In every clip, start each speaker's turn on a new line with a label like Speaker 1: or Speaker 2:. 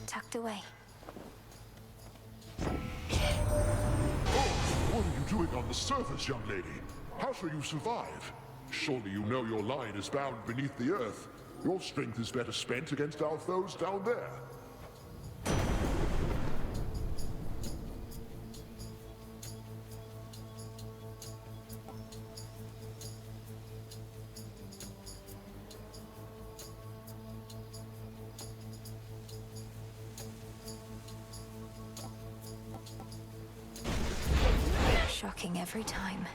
Speaker 1: Tucked away.
Speaker 2: What are you doing on the surface, young lady? How shall you survive? Surely you know your line is bound beneath the earth. Your strength is better spent against our foes down there.
Speaker 1: Shocking every time.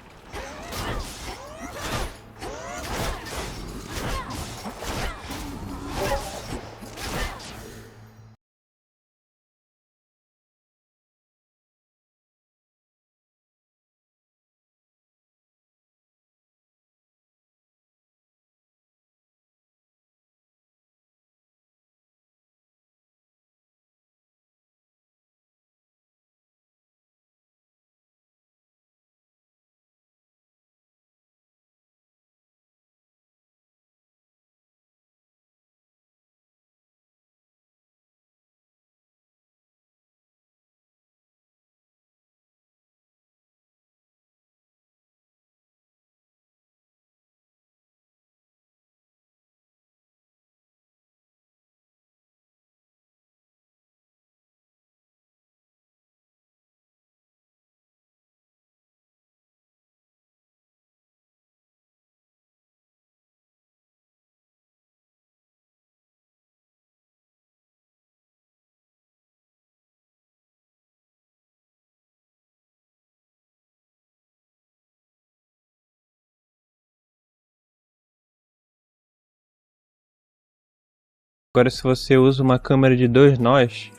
Speaker 3: Agora, se você usa uma câmera de 2 nós,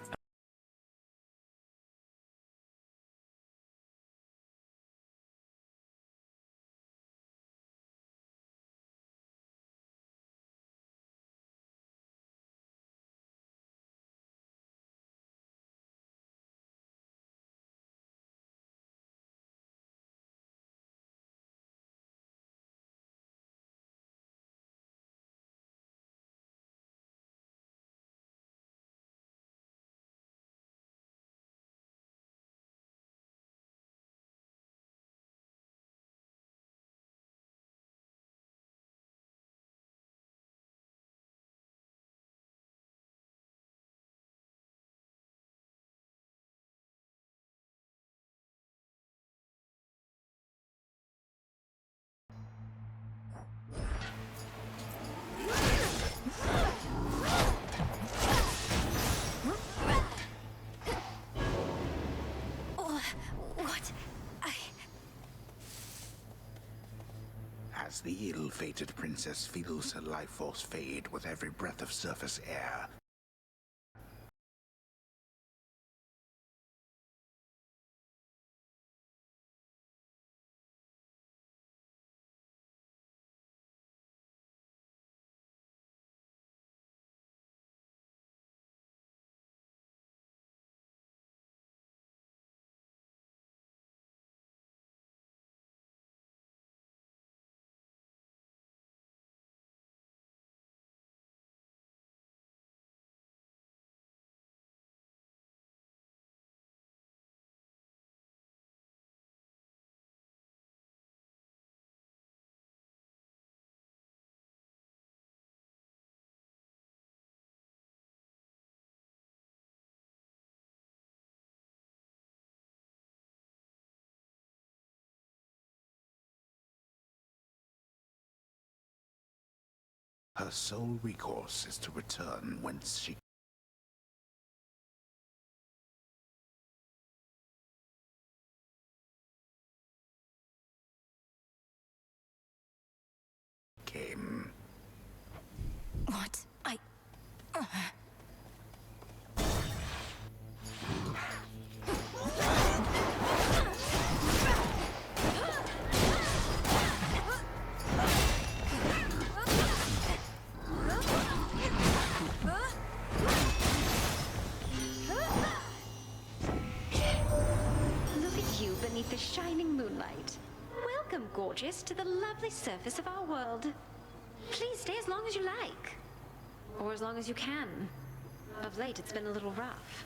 Speaker 1: What?
Speaker 4: As the ill-fated princess feels her life force fade with every breath of surface air, her sole recourse is to return whence she came.
Speaker 1: What?
Speaker 5: Look at you beneath the shining moonlight. Well Welcome, gorgeous, to the lovely surface of our world. Please stay as long as you like. Or as long as you can. Of late, it's been a little rough.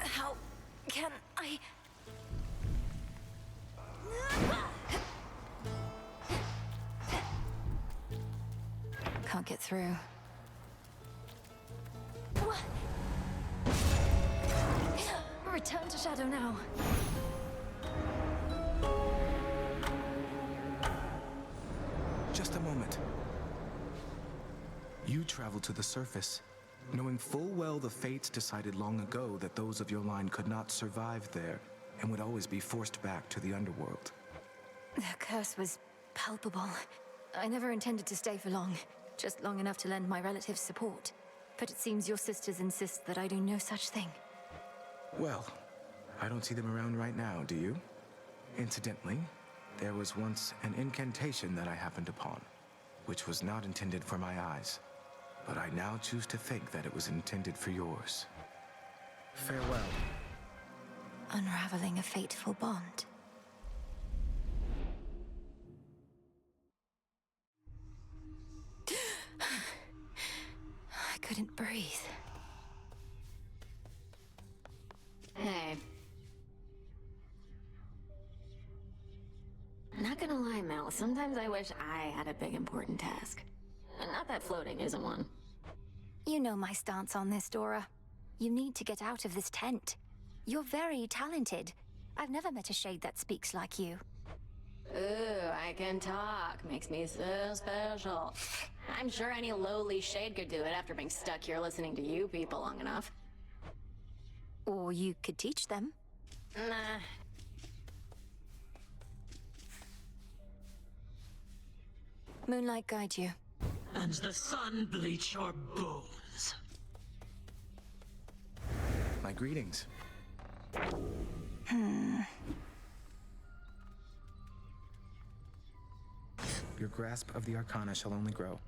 Speaker 1: How can I... Can't get through. What? Return to Shadow now.
Speaker 6: Just a moment. You traveled to the surface, knowing full well the fates decided long ago that those of your line could not survive there and would always be forced back to the underworld.
Speaker 1: The curse was palpable. I never intended to stay for long, just long enough to lend my relatives support. But it seems your sisters insist that I do no such thing.
Speaker 6: Well, I don't see them around right now, do you? Incidentally, there was once an incantation that I happened upon, which was not intended for my eyes. But I now choose to think that it was intended for yours. Farewell.
Speaker 1: Unraveling a fateful bond. I couldn't breathe.
Speaker 5: Hey. Not gonna lie, Mel, sometimes I wish I had a big important task. Not that floating isn't one.
Speaker 1: You know my stance on this, Dora. You need to get out of this tent. You're very talented. I've never met a shade that speaks like you.
Speaker 5: Ooh, I can talk. Makes me so special. I'm sure any lowly shade could do it after being stuck here listening to you people long enough.
Speaker 1: Or you could teach them.
Speaker 5: Nah.
Speaker 1: Moonlight guide you.
Speaker 7: And the sun bleach your bones.
Speaker 6: My greetings. Your grasp of the Arcana shall only grow.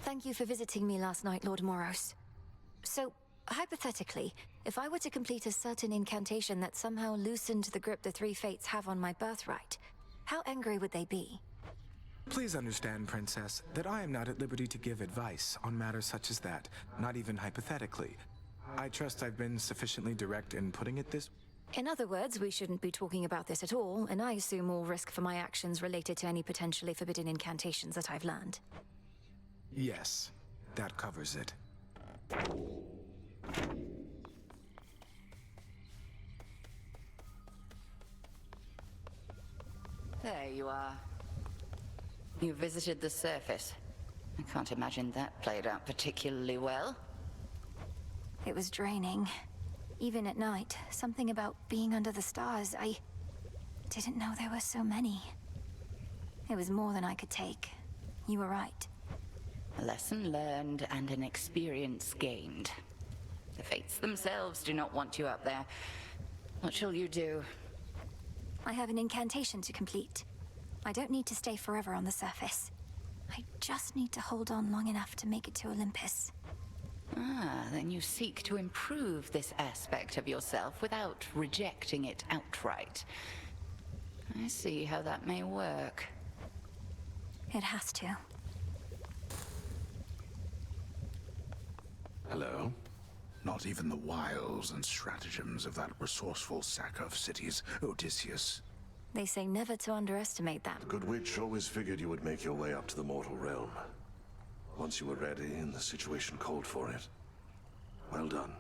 Speaker 1: Thank you for visiting me last night, Lord Moros. So, hypothetically, if I were to complete a certain incantation that somehow loosened the grip the three fates have on my birthright, how angry would they be?
Speaker 6: Please understand, Princess, that I am not at liberty to give advice on matters such as that, not even hypothetically. I trust I've been sufficiently direct in putting it this...
Speaker 1: In other words, we shouldn't be talking about this at all, and I assume all risk for my actions related to any potentially forbidden incantations that I've learned.
Speaker 6: Yes, that covers it.
Speaker 8: There you are. You visited the surface. I can't imagine that played out particularly well.
Speaker 1: It was draining. Even at night, something about being under the stars, I didn't know there were so many. It was more than I could take. You were right.
Speaker 8: A lesson learned and an experience gained. The fates themselves do not want you up there. What shall you do?
Speaker 1: I have an incantation to complete. I don't need to stay forever on the surface. I just need to hold on long enough to make it to Olympus.
Speaker 8: Ah, then you seek to improve this aspect of yourself without rejecting it outright. I see how that may work.
Speaker 1: It has to.
Speaker 4: Hello? Not even the wiles and stratagems of that resourceful sack of cities, Odysseus.
Speaker 1: They say never to underestimate that.
Speaker 9: The Good Witch always figured you would make your way up to the mortal realm. Once you were ready and the situation called for it. Well done.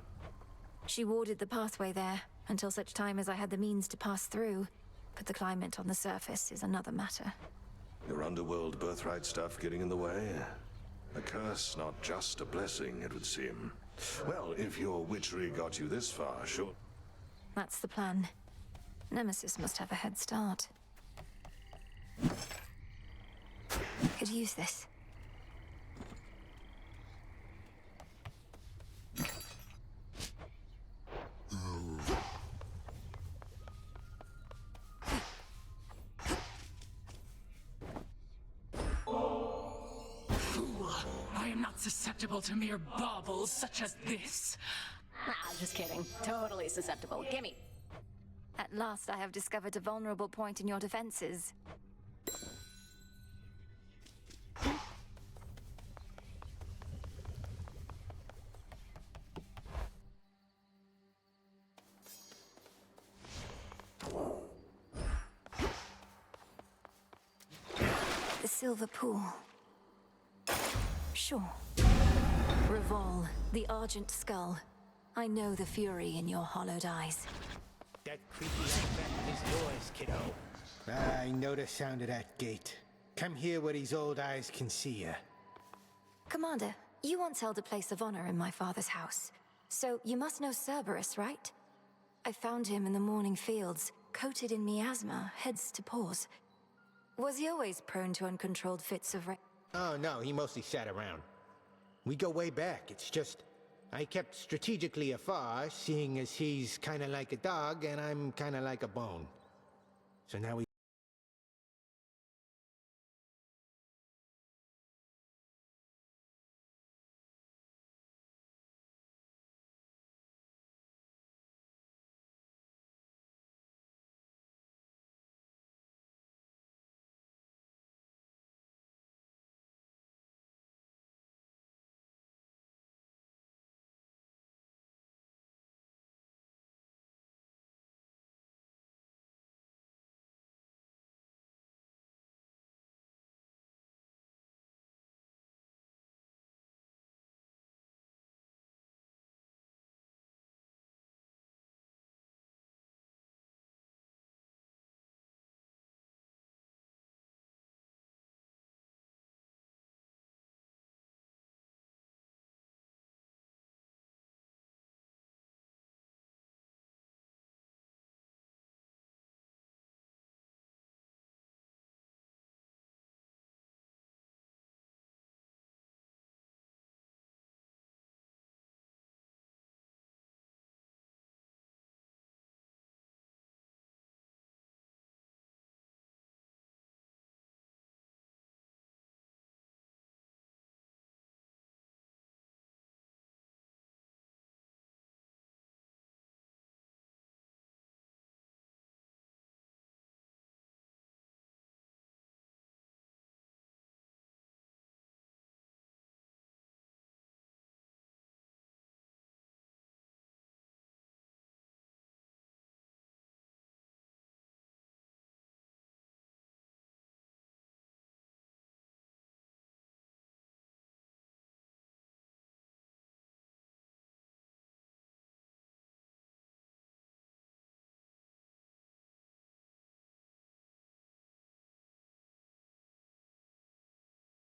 Speaker 1: She warded the pathway there, until such time as I had the means to pass through. But the climate on the surface is another matter.
Speaker 9: Your underworld birthright stuff getting in the way? A curse, not just a blessing, it would seem. Well, if your witchery got you this far, sure.
Speaker 1: That's the plan. Nemesis must have a head start. Could use this.
Speaker 7: Fool! I am not susceptible to mere baubles such as this.
Speaker 5: Ah, just kidding. Totally susceptible. Gimme.
Speaker 1: At last I have discovered a vulnerable point in your defenses. The silver pool. Sure. Revol, the Argent Skull. I know the fury in your hollowed eyes.
Speaker 10: That creepy artifact is yours, kiddo. I know the sound of that gate. Come here where these old eyes can see you.
Speaker 1: Commander, you once held a place of honor in my father's house. So you must know Cerberus, right? I found him in the morning fields, coated in miasma, heads to paws. Was he always prone to uncontrolled fits of
Speaker 10: Oh no, he mostly sat around. We go way back, it's just... I kept strategically afar, seeing as he's kinda like a dog and I'm kinda like a bone. So now we...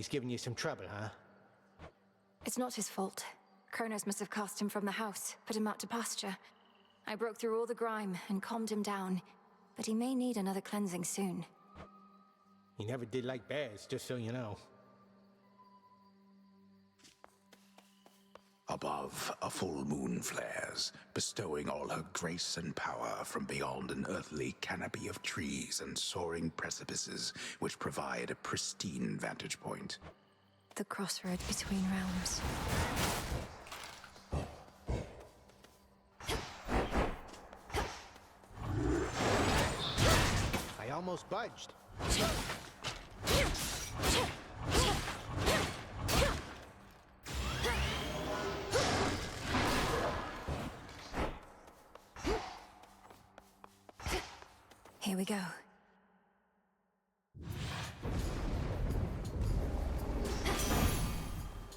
Speaker 10: He's giving you some trouble, huh?
Speaker 1: It's not his fault. Kronos must have cast him from the house, put him out to pasture. I broke through all the grime and calmed him down, but he may need another cleansing soon.
Speaker 10: He never did like bears, just so you know.
Speaker 4: Above, a full moon flares, bestowing all her grace and power from beyond an earthly canopy of trees and soaring precipices which provide a pristine vantage point.
Speaker 1: The crossroad between realms.
Speaker 10: I almost budged.
Speaker 1: Here we go.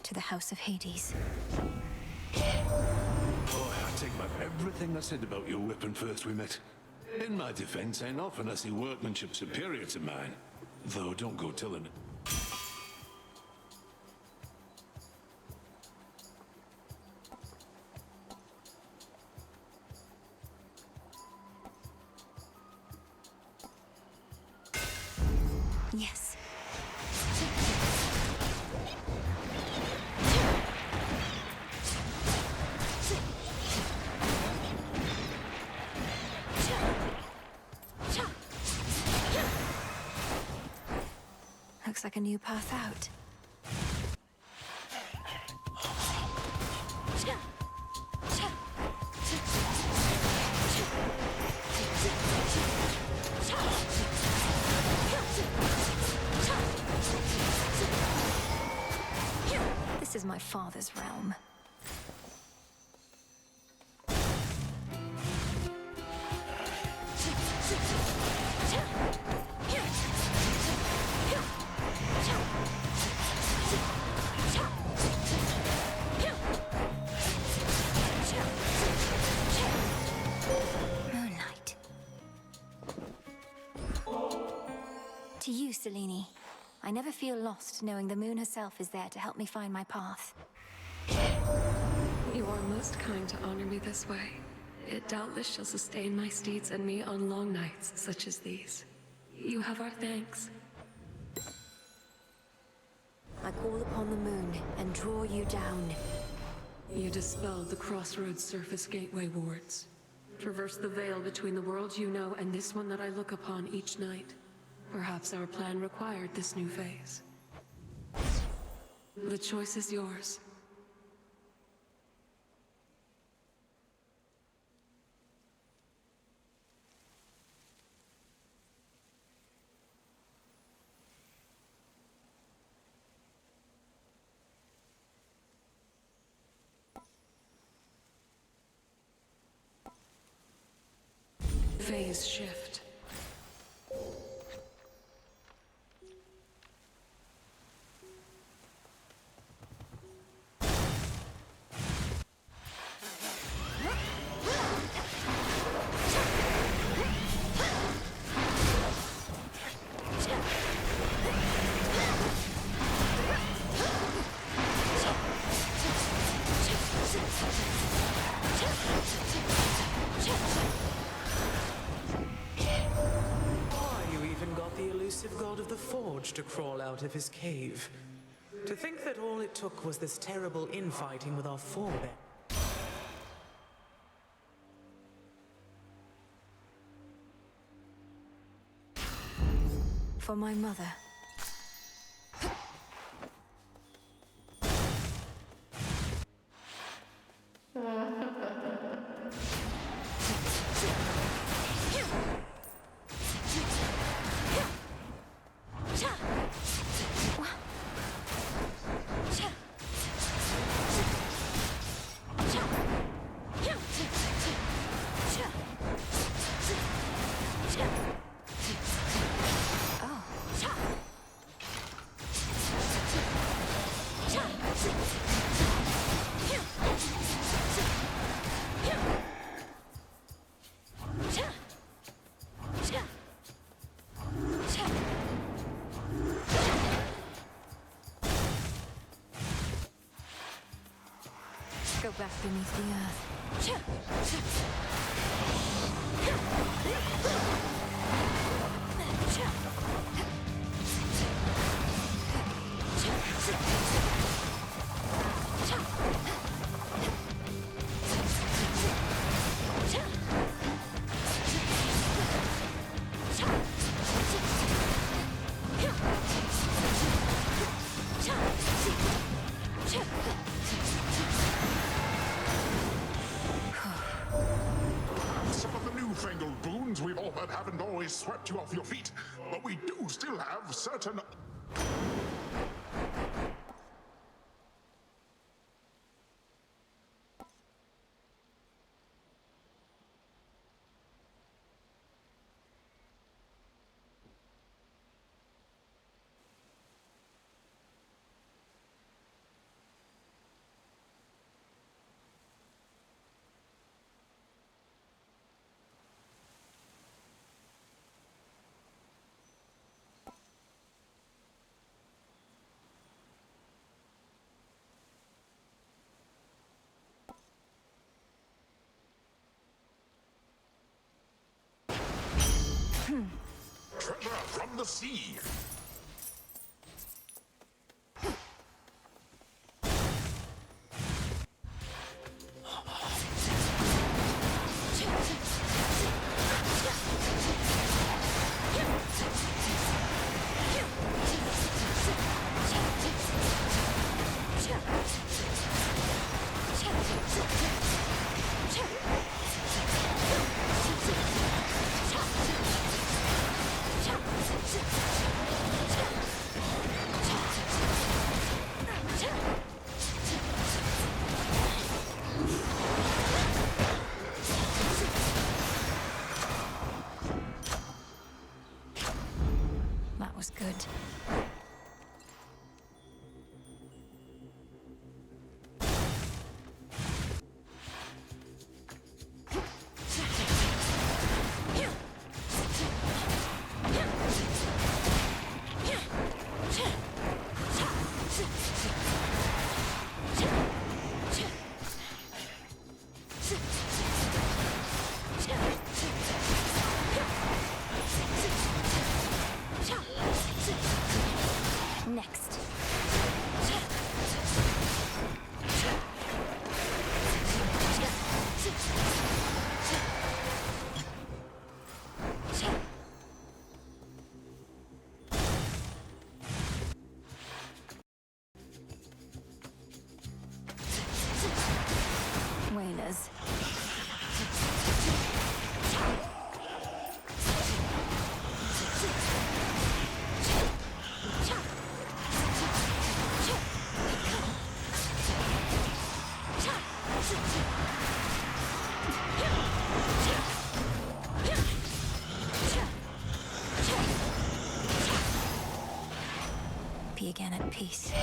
Speaker 1: To the House of Hades.
Speaker 9: Boy, I take back everything I said about your weapon first we met. In my defense, ain't often I see workmanship superior to mine. Though don't go telling it.
Speaker 1: looks like a new path out. This is my father's realm. Moonlight. To you, Selene. I never feel lost knowing the moon herself is there to help me find my path.
Speaker 11: You are most kind to honor me this way. It doubtless shall sustain my steeds and me on long nights such as these. You have our thanks.
Speaker 1: I call upon the moon and draw you down.
Speaker 11: You dispelled the Crossroads Surface Gateway wards. Traverse the veil between the world you know and this one that I look upon each night. Perhaps our plan required this new phase. The choice is yours. Phase shift.
Speaker 12: God of the Forge to crawl out of his cave. To think that all it took was this terrible infighting with our forebear.
Speaker 1: For my mother. Go back beneath the earth.
Speaker 2: Some of the newfangled boons we've all heard haven't always swept you off your feet, but we do still have certain... Treasure from the sea!
Speaker 1: was good. Next. Whalers. Be again at peace.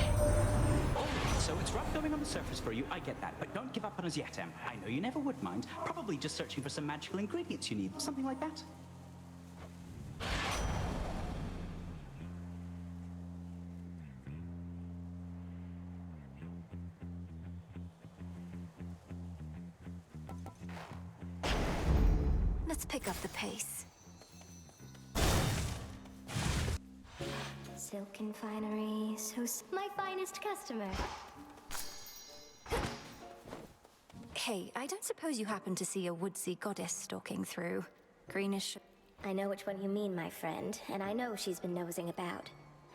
Speaker 13: So it's rough going on the surface for you, I get that, but don't give up on us yet, Em. I know you never would mind. Probably just searching for some magical ingredients you need, something like that.
Speaker 1: Let's pick up the pace.
Speaker 14: Silken finery, my finest customer.
Speaker 1: Hey, I don't suppose you happen to see a woodsy goddess stalking through. Greenish.
Speaker 14: I know which one you mean, my friend, and I know she's been nosing about.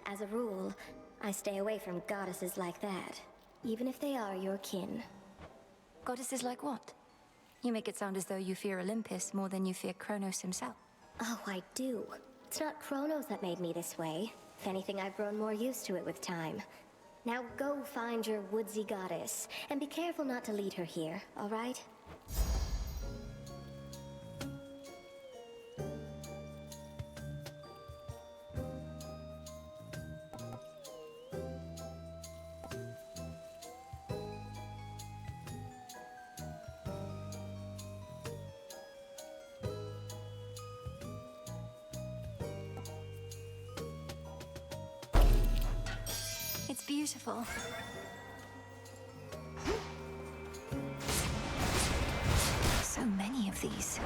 Speaker 14: As a rule, I stay away from goddesses like that, even if they are your kin.
Speaker 1: Goddesses like what? You make it sound as though you fear Olympus more than you fear Kronos himself.
Speaker 14: Oh, I do. It's not Kronos that made me this way. If anything, I've grown more used to it with time. Now go find your woodsy goddess, and be careful not to lead her here, all right?
Speaker 1: It's beautiful. So many of these.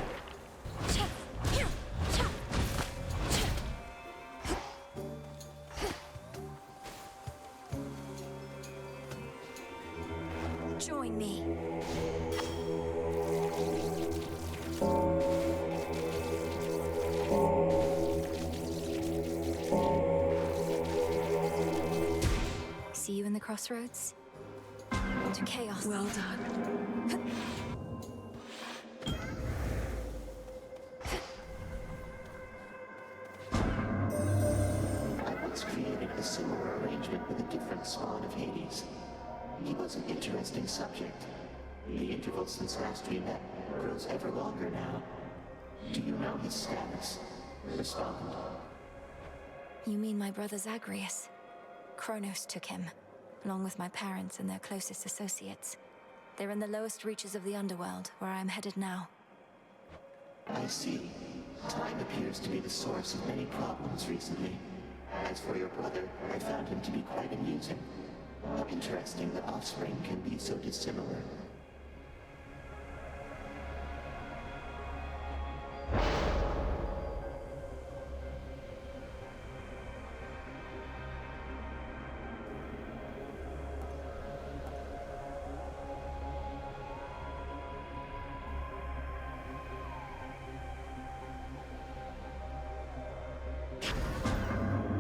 Speaker 1: Join me. See you in the crossroads? To chaos.
Speaker 11: Well done.
Speaker 15: I once created a similar arrangement with a different spawn of Hades. He was an interesting subject. The interval since last we met grows ever longer now. Do you know his status? Respond.
Speaker 1: You mean my brother Zagreus? Kronos took him, along with my parents and their closest associates. They're in the lowest reaches of the underworld, where I'm headed now.
Speaker 15: I see. Time appears to be the source of many problems recently. As for your brother, I found him to be quite amusing. How interesting that offspring can be so dissimilar.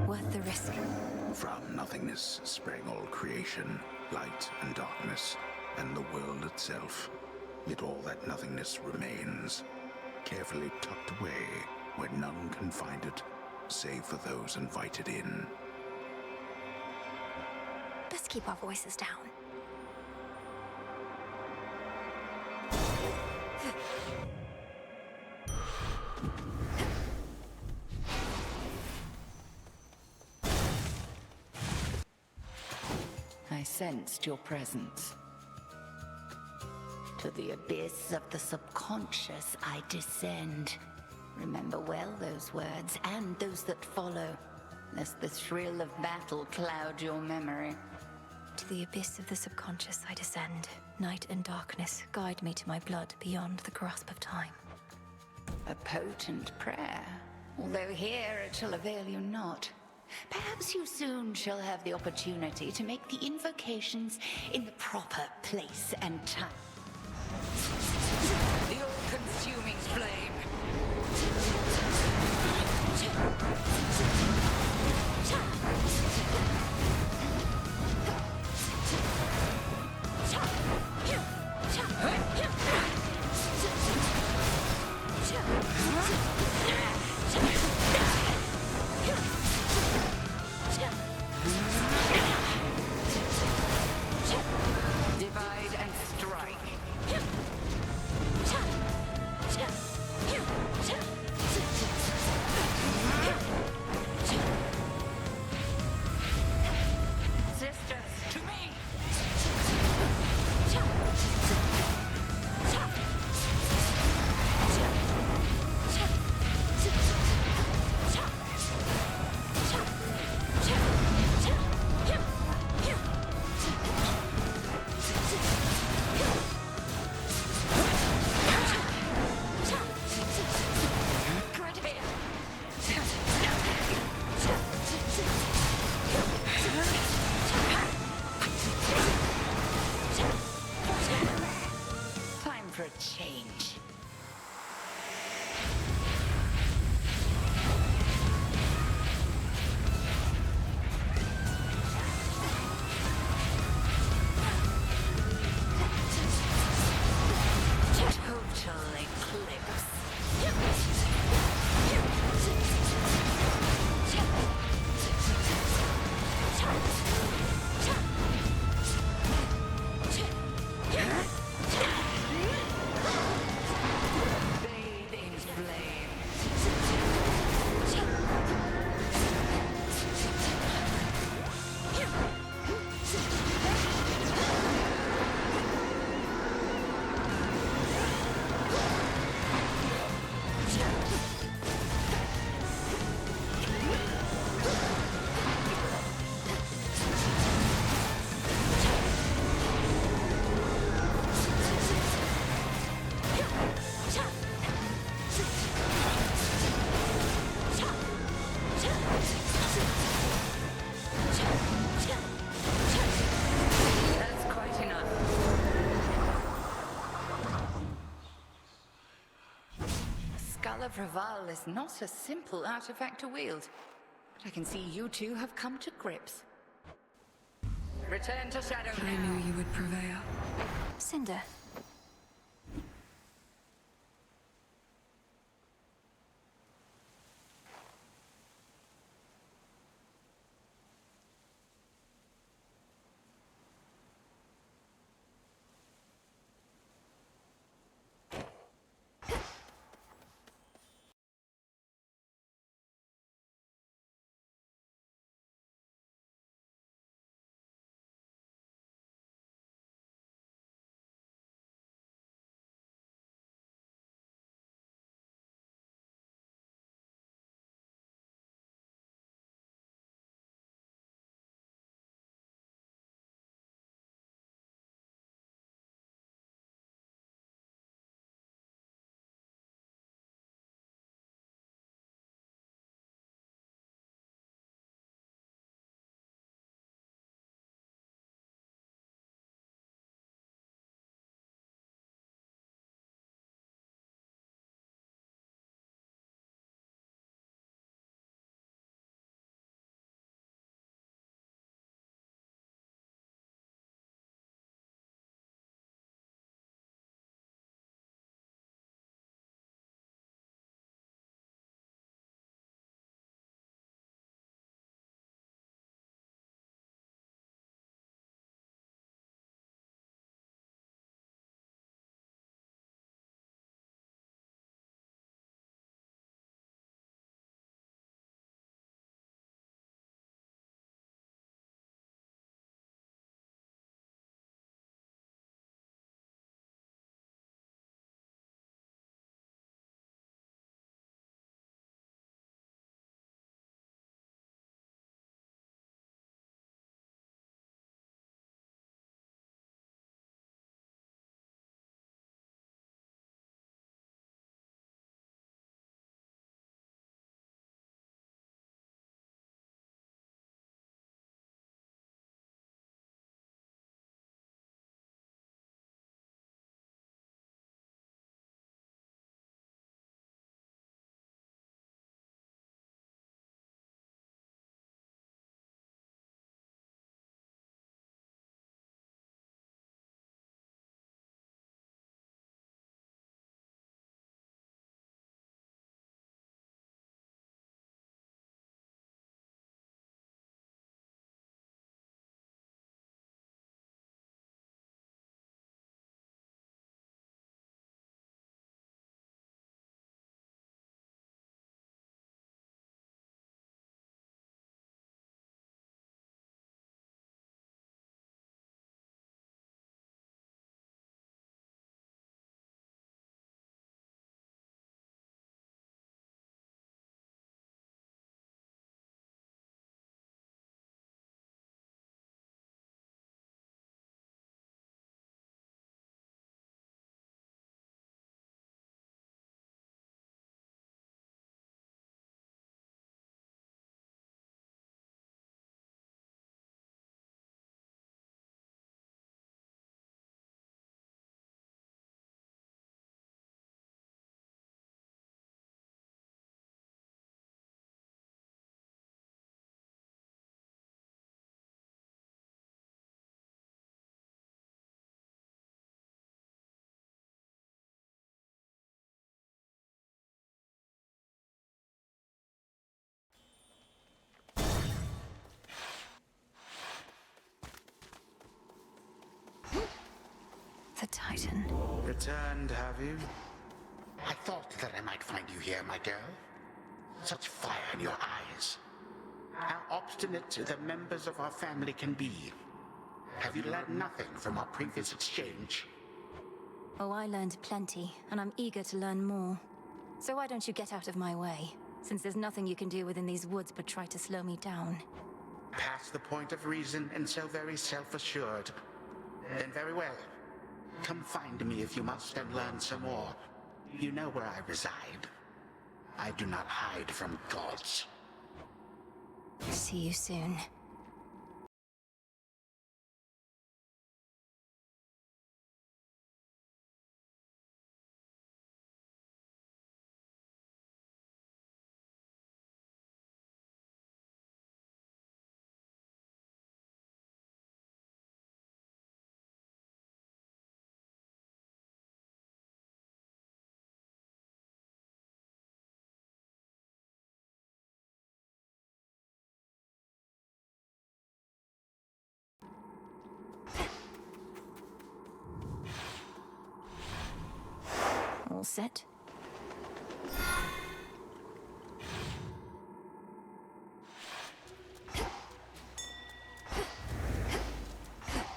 Speaker 1: Worth the risk.
Speaker 4: From nothingness sprang all creation, light and darkness, and the world itself. Yet all that nothingness remains, carefully tucked away where none can find it, save for those invited in.
Speaker 1: Let's keep our voices down.
Speaker 8: sensed your presence. To the abyss of the subconscious I descend. Remember well those words, and those that follow, lest the thrill of battle cloud your memory.
Speaker 1: To the abyss of the subconscious I descend. Night and darkness guide me to my blood beyond the grasp of time.
Speaker 8: A potent prayer, although here it shall avail you not. Perhaps you soon shall have the opportunity to make the invocations in the proper place and time. The all-consuming flame. Divide and strike. Sisters, to me! Time for a change. Total eclipse. Bathe in flame. That's quite enough. Skull of Raval is not a simple artifact to wield, but I can see you two have come to grips. Return to Shadow
Speaker 11: I
Speaker 8: now.
Speaker 11: knew you would prevail.
Speaker 1: Cinder, the Titan.
Speaker 4: Returned, have you?
Speaker 15: I thought that I might find you here, my girl. Such fire in your eyes. How obstinate the members of our family can be. Have you learned nothing from our previous exchange?
Speaker 1: Oh, I learned plenty, and I'm eager to learn more. So why don't you get out of my way? Since there's nothing you can do within these woods but try to slow me down.
Speaker 15: Past the point of reason and so very self-assured. Then very well. Come find me if you must and learn some more. You know where I reside. I do not hide from gods.
Speaker 1: See you soon. All set?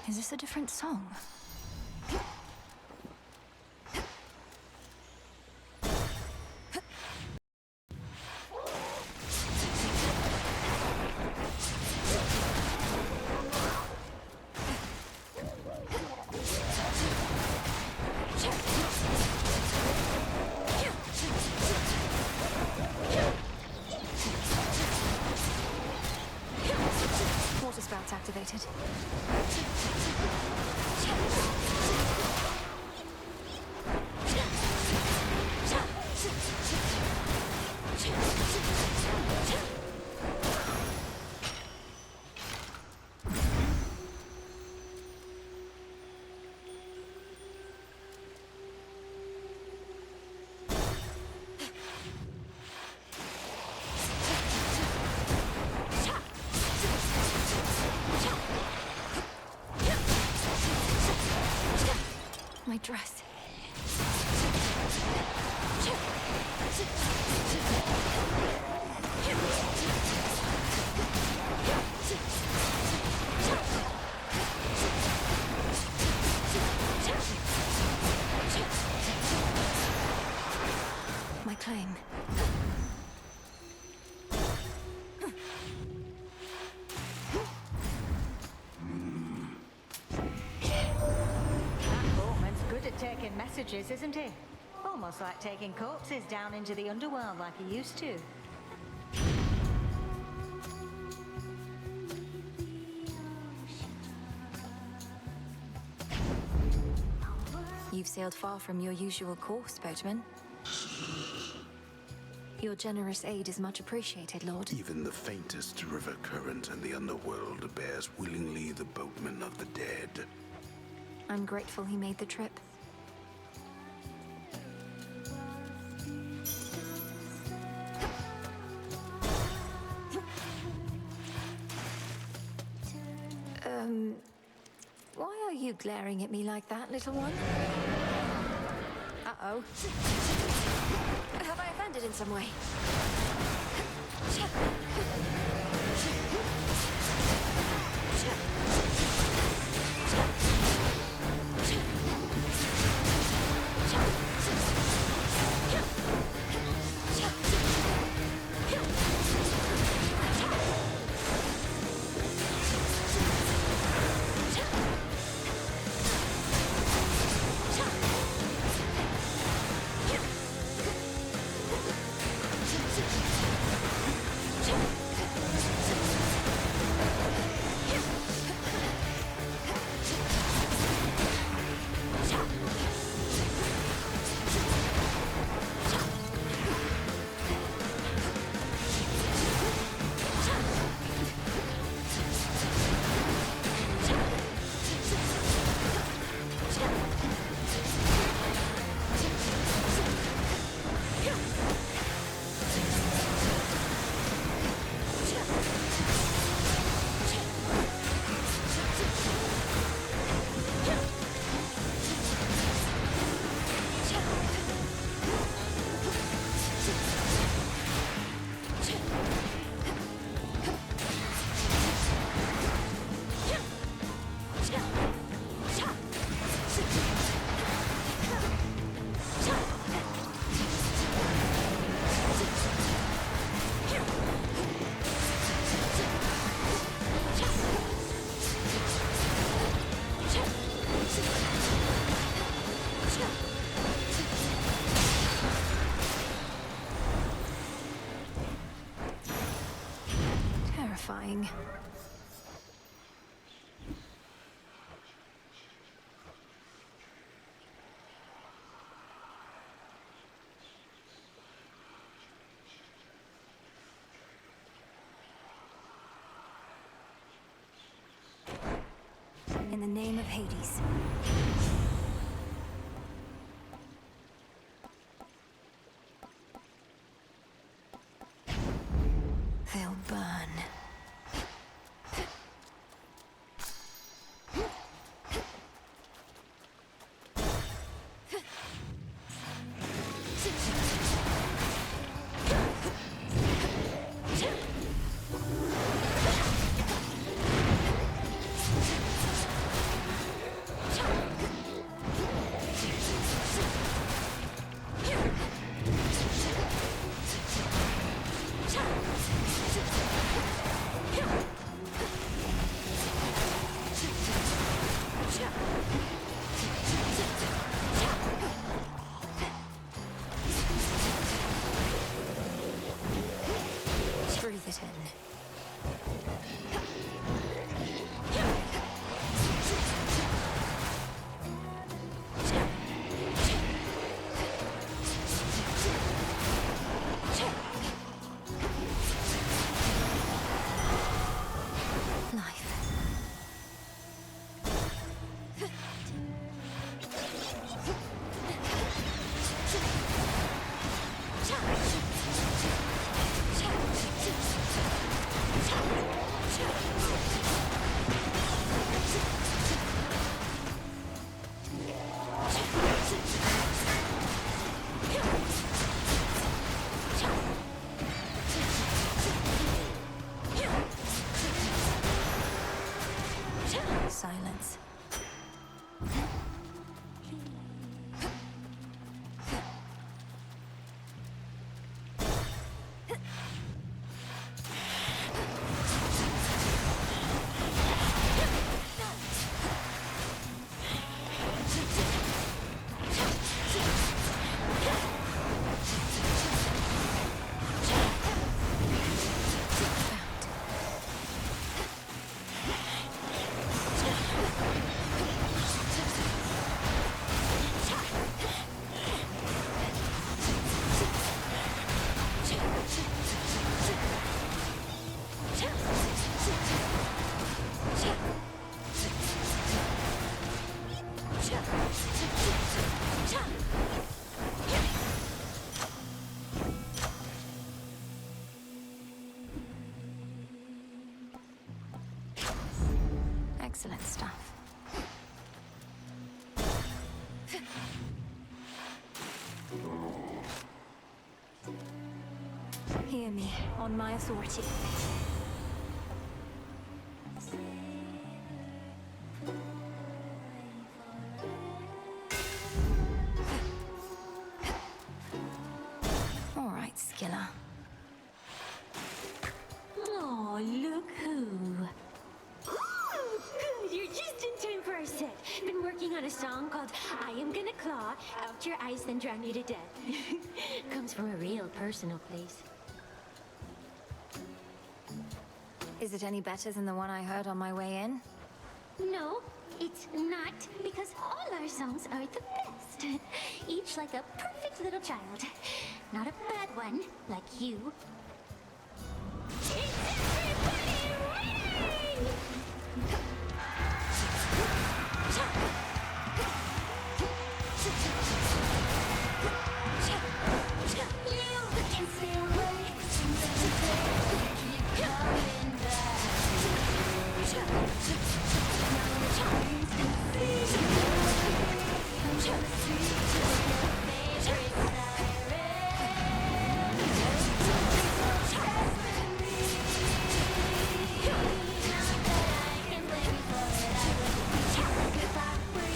Speaker 1: Is this a different song? Water spouts activated. My dress. My claim.
Speaker 16: Taking messages, isn't he? Almost like taking corpses down into the underworld like he used to.
Speaker 1: You've sailed far from your usual course, boatman. Your generous aid is much appreciated, Lord.
Speaker 4: Even the faintest river current in the underworld bears willingly the boatman of the dead.
Speaker 1: I'm grateful he made the trip. Why are you glaring at me like that, little one? Uh-oh. Have I offended in some way? trying. In the name of Hades. They'll burn. Breathe it in. Silence. Excellent stuff. Hear me, on my authority. All right, Skilla.
Speaker 17: Oh, look who. Ooh, you're just in time for our set. Been working on a song called I Am Gonna Claw Out Your Eyes Then Drown You to Death. Comes from a real personal place.
Speaker 1: Is it any better than the one I heard on my way in?
Speaker 17: No, it's not, because all our songs are the best. Each like a perfect little child. Not a bad one, like you. Is everybody ready? You can stay away. Keep coming back. Goodbye.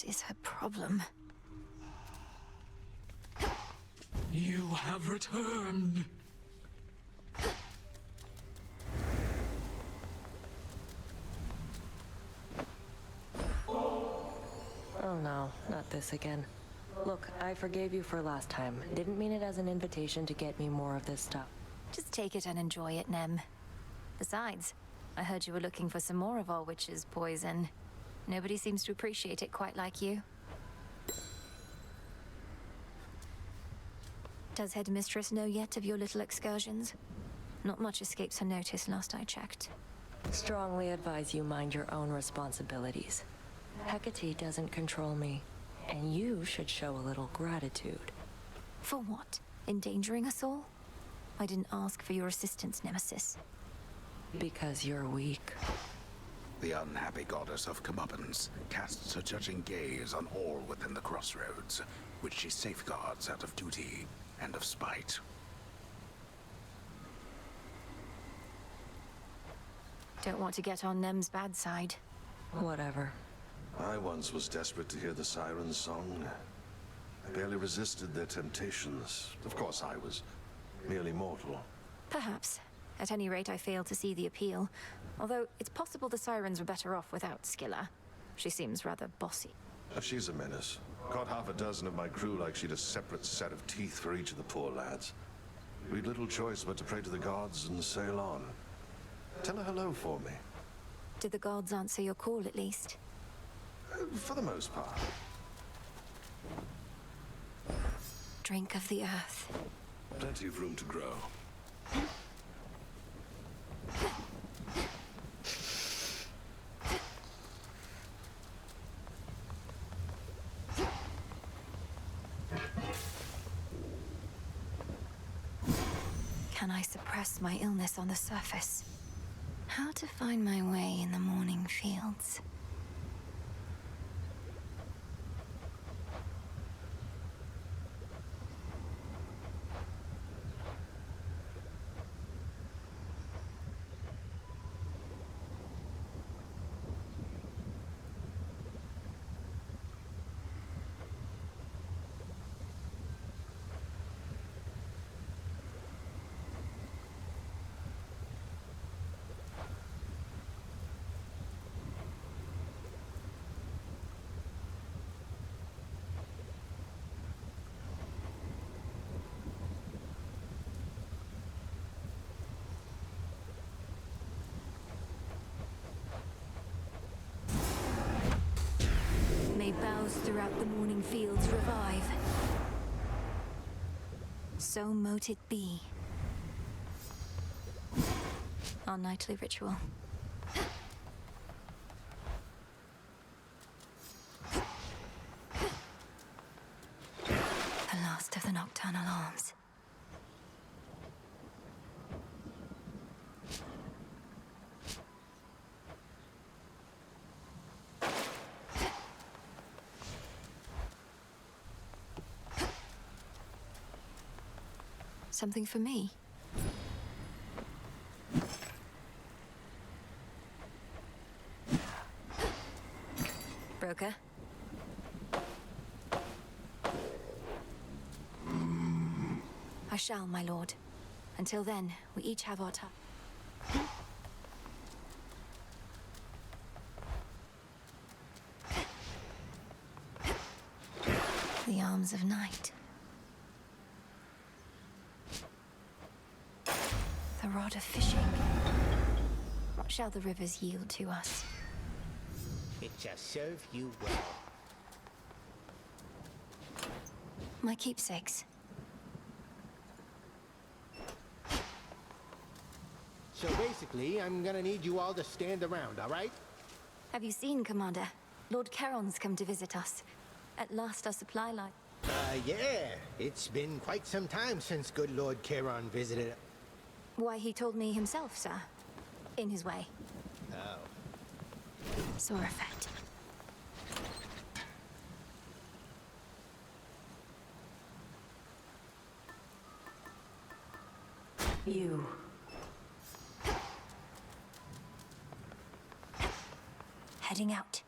Speaker 1: What is her problem?
Speaker 7: You have returned.
Speaker 18: Oh no, not this again. Look, I forgave you for last time. Didn't mean it as an invitation to get me more of this stuff.
Speaker 1: Just take it and enjoy it, Nem. Besides, I heard you were looking for some more of our witch's poison. Nobody seems to appreciate it quite like you. Does Headmistress know yet of your little excursions? Not much escapes her notice last I checked.
Speaker 18: Strongly advise you mind your own responsibilities. Hecate doesn't control me, and you should show a little gratitude.
Speaker 1: For what? Endangering us all? I didn't ask for your assistance, Nemesis.
Speaker 18: Because you're weak.
Speaker 4: The unhappy goddess of comeuppance casts a judging gaze on all within the crossroads, which she safeguards out of duty and of spite.
Speaker 1: Don't want to get on Nem's bad side.
Speaker 18: Whatever.
Speaker 9: I once was desperate to hear the siren's song. I barely resisted their temptations. Of course, I was merely mortal.
Speaker 1: Perhaps. At any rate, I failed to see the appeal. Although, it's possible the sirens were better off without Skilla. She seems rather bossy.
Speaker 9: She's a menace. Caught half a dozen of my crew like she'd a separate set of teeth for each of the poor lads. We'd little choice but to pray to the gods and sail on. Tell her hello for me.
Speaker 1: Did the gods answer your call, at least?
Speaker 9: For the most part.
Speaker 1: Drink of the earth.
Speaker 9: Plenty of room to grow.
Speaker 1: Can I suppress my illness on the surface? How to find my way in the morning fields? May boughs throughout the morning fields revive. So mote it be. Our nightly ritual. The last of the nocturnal arms. Something for me? Broker? I shall, my lord. Until then, we each have our time. The arms of night. The rod of fishing. What shall the rivers yield to us?
Speaker 10: It shall serve you well.
Speaker 1: My keepsakes.
Speaker 10: So basically, I'm gonna need you all to stand around, all right?
Speaker 1: Have you seen, Commander? Lord Charon's come to visit us. At last our supply line.
Speaker 10: Yeah. It's been quite some time since good Lord Charon visited.
Speaker 1: Why, he told me himself, sir. In his way.
Speaker 10: Oh.
Speaker 1: Sore effect.
Speaker 18: You.
Speaker 1: Heading out.